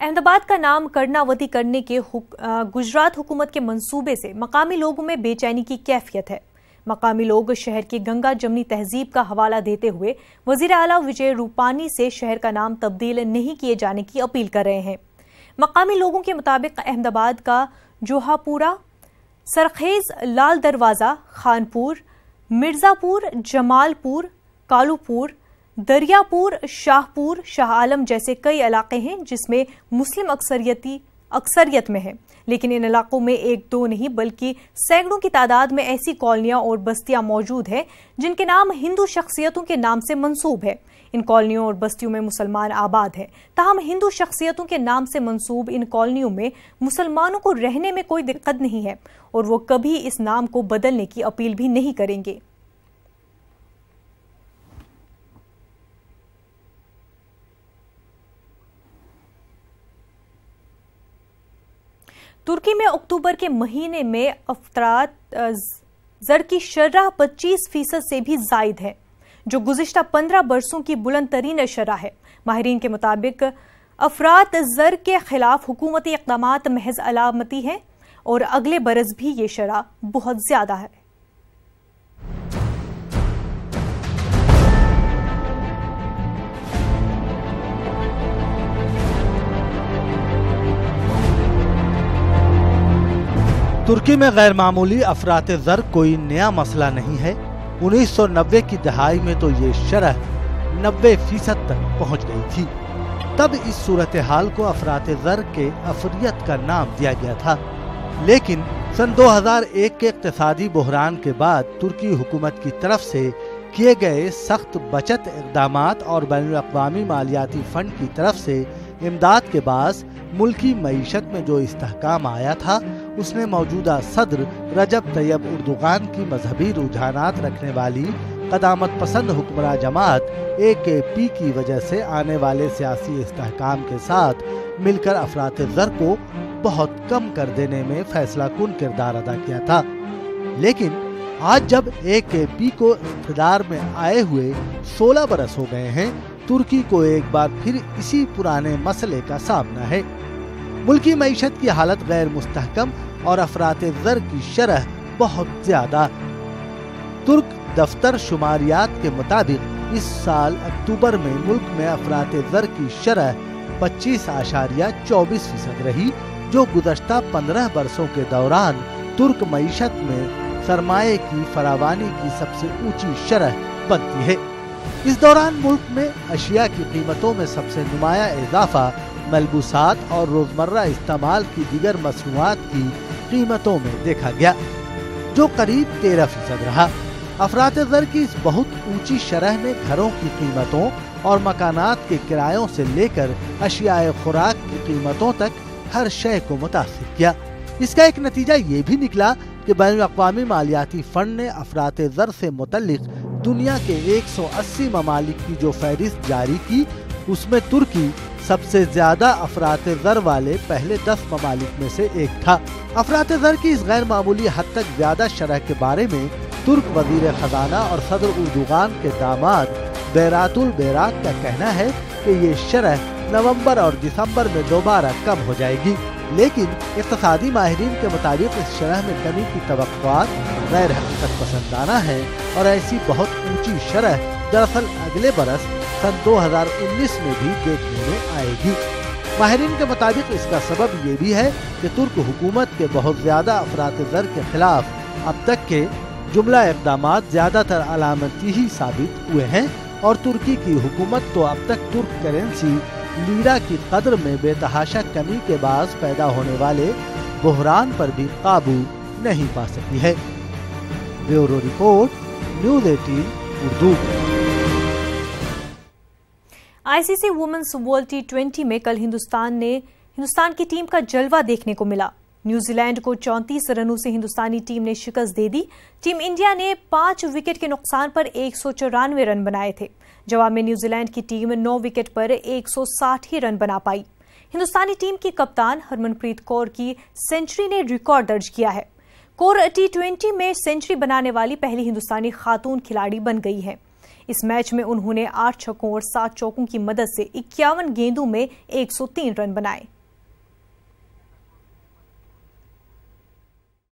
احمدآباد کا نام کرناوتی کرنے کے گجرات حکومت کے منصوبے سے مقامی لوگوں میں بے چینی کی کیفیت ہے۔ مقامی لوگ شہر کی گنگا جمنی تہذیب کا حوالہ دیتے ہوئے وزیر اعلیٰ وجے روپانی سے شہر کا نام تبدیل نہیں کیے جانے کی اپیل کر رہے ہیں۔ مقامی لوگوں کے مطابق احمدآباد کا جوہا پورہ، سرخیز، لال دروازہ، خانپور، مرزا پور، جمال پور، کالو پور، دریا پور، شاہ پور، شاہ عالم جیسے کئی علاقے ہیں جس میں مسلم اکثریت میں ہیں، لیکن ان علاقوں میں ایک دو نہیں بلکہ سینکڑوں کی تعداد میں ایسی کالونیاں اور بستیاں موجود ہیں جن کے نام ہندو شخصیتوں کے نام سے منسوب ہے۔ ان کالونیوں اور بستیوں میں مسلمان آباد ہیں، تاہم ہندو شخصیتوں کے نام سے منسوب ان کالونیوں میں مسلمانوں کو رہنے میں کوئی دقت نہیں ہے اور وہ کبھی اس نام کو بدلنے کی اپیل بھی نہیں کریں گے۔ ترکی میں اکتوبر کے مہینے میں افراط زر کی شرح 25% سے بھی زائد ہے، جو گزشتہ 15 برسوں کی بلند ترین شرح ہے۔ ماہرین کے مطابق افراط زر کے خلاف حکومتی اقدامات محض علامتی ہیں اور اگلے برس بھی یہ شرح بہت زیادہ ہے۔ ترکی میں غیر معمولی افراط زر کوئی نیا مسئلہ نہیں ہے۔ 1990 کی دہائی میں تو یہ شرح 90% تک پہنچ گئی تھی۔ تب اس صورتحال کو افراط زر کے افریت کا نام دیا گیا تھا، لیکن سن 2001 کے اقتصادی بحران کے بعد ترکی حکومت کی طرف سے کیے گئے سخت بچت اقدامات اور بین الاقوامی مالیاتی فنڈ کی طرف سے امداد کے باعث ملکی معیشت میں جو استحکام آیا تھا، اس نے موجودہ صدر رجب طیب اردوغان کی مذہبی رجحانات رکھنے والی قدامت پسند حکمراں جماعت AKP کی وجہ سے آنے والے سیاسی استحکام کے ساتھ مل کر افراط زر کو بہت کم کر دینے میں فیصلہ کن کردار ادا کیا تھا۔ لیکن آج جب AKP کو اقتدار میں آئے ہوئے 16 برس ہو گئے ہیں، ترکی کو ایک بار پھر اسی پرانے مسئلے کا سامنا ہے۔ ملکی معیشت کی حالت غیر مستحکم اور افراط زر کی شرح بہت زیادہ۔ ترک دفتر شماریات کے مطابق اس سال اکتوبر میں ملک میں افراط زر کی شرح 25.24% رہی، جو گزشتہ 15 برسوں کے دوران ترک معیشت میں سرمایہ کی فراوانی کی سب سے اونچی شرح بنتی ہے۔ اس دوران ملک میں اشیاء کی قیمتوں میں سب سے نمایاں اضافہ ملبوسات اور روزمرہ استعمال کی دیگر مصنوعات کی قیمتوں میں دیکھا گیا، جو قریب 13% رہا۔ افراط زر کی اس بہت اونچی شرح نے گھروں کی قیمتوں اور مکانات کے کرایوں سے لے کر اشیاء خوراک کی قیمتوں تک ہر شے کو متاثر کیا۔ اس کا ایک نتیجہ یہ بھی نکلا کہ بین الاقوامی مالیاتی فنڈ نے افراط زر سے متعلق دنیا کے 180 ممالک کی جو فہرست جاری کی، اس میں ترکی سب سے زیادہ افراط زر والے پہلے 10 ممالک میں سے ایک تھا۔ افراط زر کی اس غیر معمولی حد تک زیادہ شرح کے بارے میں ترک وزیر خزانہ اور صدر اردوغان کے داماد بیرات البیراق کا کہنا ہے کہ یہ شرح نومبر اور دسمبر میں دوبارہ کم ہو جائے گی، لیکن اقتصادی ماہرین کے مطابق اس شرح میں کمی کی توقعات غیر حقیقت پسندانہ ہے اور ایسی بہت اونچی شرح دراصل اگلے برس سن 2019 میں بھی دیکھنے میں آئے گی۔ ماہرین کے مطابق اس کا سبب یہ بھی ہے کہ ترک حکومت کے بہت زیادہ افراط زر کے خلاف اب تک کے جملہ اقدامات زیادہ تر علامتی ہی ثابت ہوئے ہیں، اور ترکی کی حکومت تو اب تک ترک کرنسی لیرا کی قدر میں بے تحاشا کمی کے باعث پیدا ہونے والے بحران پر بھی قابو نہیں پا سکی ہے۔ Bureau report, news 18 Urdu. ICC women's world T20 میں کل ہندوستان کی ٹیم کا جلوہ دیکھنے کو ملا۔ نیوزی لینڈ کو 34 رنوں سے ہندوستانی ٹیم نے شکست دے دی۔ ٹیم انڈیا نے 5 وکٹ کے نقصان پر 194 رن بنائے تھے۔ جواب میں نیوزی لینڈ کی ٹیم 9 وکٹ پر 160 ہی رن بنا پائی۔ ہندوستانی ٹیم کی کپتان ہرمنپریت کور کی سنچری نے ریکارڈ درج کیا ہے۔ کور T20 میں سنچری بنانے والی پہلی ہندوستانی خاتون کھلاڑی بن گئی ہے۔ اس میچ میں انہوں نے 8 چھکوں اور 7 چوکوں کی مدد سے 51 گیندوں میں 103 رن بنائے۔